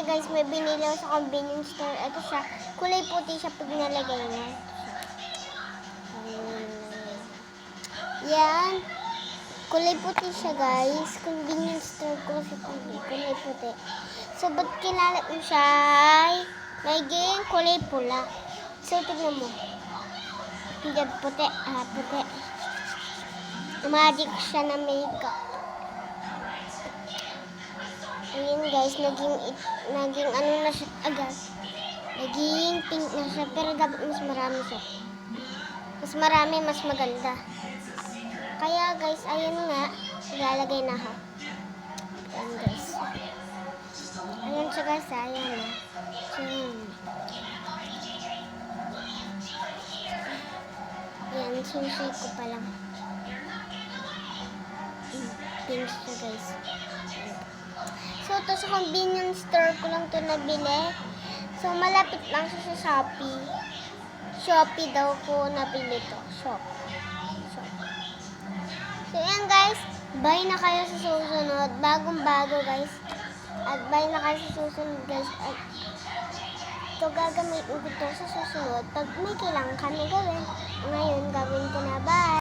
guys, may binili ako sa convenience store. Ito siya. Kulay puti siya pag nalagay na. Yan. Kulay puti siya guys. Convenience store ko sa kulay puti. So, ba't kilala mo siya? May kulay pula. So, tignan mo. Hindi puti. Puti. Magic siya na makeup. Ayan guys, naging ano na siya agad. Naging pink na siya, pero dapat mas marami siya. Mas marami, mas maganda. Kaya guys, ayun nga, ilalagay na ako. Ayan guys. Ayan siya guys, ayan na. Ayan, sinusuy ko pa lang. Pink siya guys. So, ito sa convenience store ko lang ito nabili. So, malapit lang siya sa Shopee. Shopee daw ko nabili ito. Shopee. So, yan guys. Buy na kayo sa susunod. Bagong-bago guys. At buy na kayo sa susunod guys. At ito gagamitin ko ito sa susunod. Pag may kailangan kami gawin. Ngayon, gawin ko na. Bye!